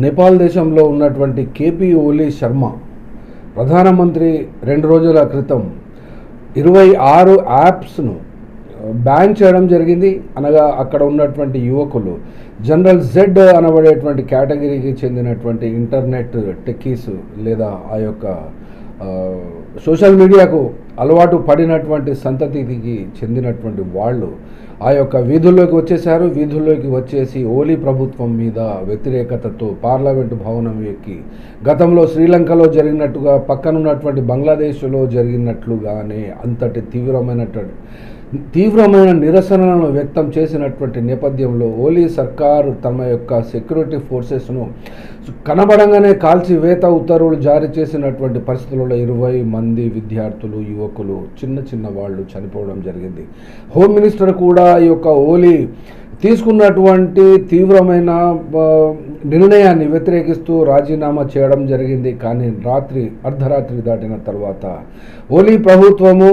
నేపాల్ దేశంలో ఉన్నటువంటి కేపీ ఓలీ శర్మ ప్రధానమంత్రి 2 రోజుల క్రితం 26 యాప్స్ను బ్యాన్ చేయడం జరిగింది. అనగా అక్కడ ఉన్నటువంటి యువకులు జనరల్ జెడ్ అనబడేటువంటి కేటగిరీకి చెందినటువంటి ఇంటర్నెట్ టెక్కీస్ లేదా ఆ యొక్క సోషల్ మీడియాకు అలవాటు పడినటువంటి సంతతికి చెందినటువంటి వాళ్ళు ఆ యొక్క వీధుల్లోకి వచ్చేశారు. వీధుల్లోకి వచ్చేసి ఓలీ ప్రభుత్వం మీద వ్యతిరేకతతో పార్లమెంటు భవనం ఎక్కి గతంలో శ్రీలంకలో జరిగినట్టుగా పక్కనున్నటువంటి బంగ్లాదేశ్లో జరిగినట్లుగానే అంతటి తీవ్రమైన నిరసనలను వ్యక్తం చేసినటువంటి నేపథ్యంలో ఓలీ సర్కారు తమ యొక్క సెక్యూరిటీ ఫోర్సెస్ను కనబడంగానే కాల్చివేత ఉత్తర్వులు జారీ చేసినటువంటి పరిస్థితులలో 20 మంది విద్యార్థులు, యువకులు, చిన్న వాళ్ళు చనిపోవడం జరిగింది. హోమ్ మినిస్టర్ కూడా ఈ యొక్క ఓలీ తీసుకున్నటువంటి తీవ్రమైన నిర్ణయాన్ని వ్యతిరేకిస్తూ రాజీనామా చేయడం జరిగింది. కానీ అర్ధరాత్రి దాటిన తర్వాత ఓలీ ప్రభుత్వము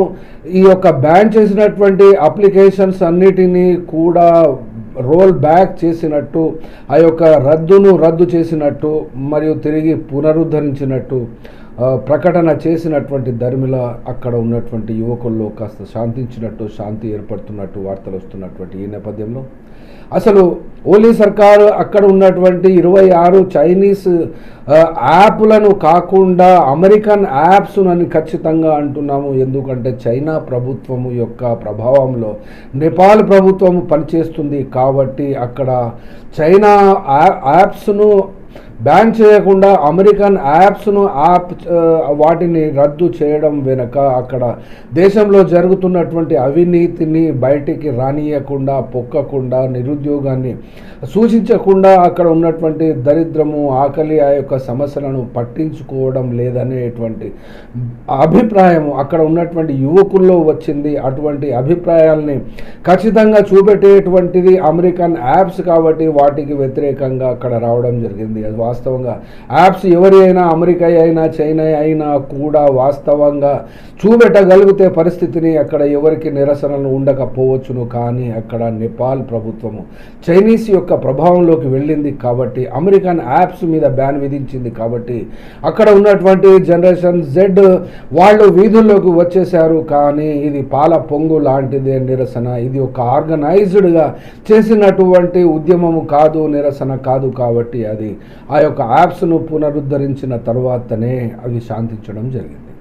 ఈ యొక్క బ్యాన్ చేసినటువంటి అప్లికేషన్స్ అన్నిటినీ కూడా రోల్ బ్యాక్ చేసినట్టు, ఆ యొక్క రద్దు చేసినట్టు మరియు తిరిగి పునరుద్ధరించినట్టు ప్రకటన చేసినటువంటి ధర్మిల అక్కడ ఉన్నటువంటి యువకుల్లో కాస్త శాంతి ఏర్పడుతున్నట్టు వార్తలు వస్తున్నటువంటి ఈ నేపథ్యంలో అసలు ఓలీ సర్కారు అక్కడ ఉన్నటువంటి 26 చైనీస్ యాప్లను కాకుండా అమెరికన్ యాప్స్ అని ఖచ్చితంగా అంటున్నాము. ఎందుకంటే చైనా ప్రభుత్వము యొక్క ప్రభావంలో నేపాల్ ప్రభుత్వము పనిచేస్తుంది కాబట్టి అక్కడ చైనా యాప్స్ను బ్యాన్ చేయకుండా అమెరికన్ యాప్స్ను వాటిని రద్దు చేయడం వెనుక అక్కడ దేశంలో జరుగుతున్నటువంటి అవినీతిని బయటికి రానియకుండా, పొక్కకుండా, నిరుద్యోగాన్ని సూచించకుండా అక్కడ ఉన్నటువంటి దరిద్రము, ఆకలి, ఆ యొక్క సమస్యలను పట్టించుకోవడం లేదనేటువంటి అభిప్రాయం అక్కడ ఉన్నటువంటి యువకుల్లో వచ్చింది. అటువంటి అభిప్రాయాల్ని ఖచ్చితంగా చూపెట్టేటువంటిది అమెరికన్ యాప్స్ కాబట్టి వాటికి వ్యతిరేకంగా అక్కడ రావడం జరిగింది. వాస్తవంగా యాప్స్ ఎవరి అయినా, అమెరికా అయినా, చైనా అయినా కూడా వాస్తవంగా చూపెట్టగలిగితే పరిస్థితిని అక్కడ ఎవరికి నిరసనలు ఉండకపోవచ్చును. కానీ అక్కడ నేపాల్ ప్రభుత్వము చైనీస్ యొక్క ప్రభావంలోకి వెళ్ళింది కాబట్టి అమెరికన్ యాప్స్ మీద బ్యాన్ విధించింది కాబట్టి అక్కడ ఉన్నటువంటి జనరేషన్ జెడ్ వాళ్ళు వీధుల్లోకి వచ్చేశారు. కానీ ఇది పాల పొంగు లాంటిదే నిరసన. ఇది ఒక ఆర్గనైజ్డ్గా చేసినటువంటి ఉద్యమము కాదు, నిరసన కాదు. కాబట్టి అది ఆ యొక్క యాప్స్ను పునరుద్ధరించిన తర్వాతనే అవి శాంతించడం జరిగింది.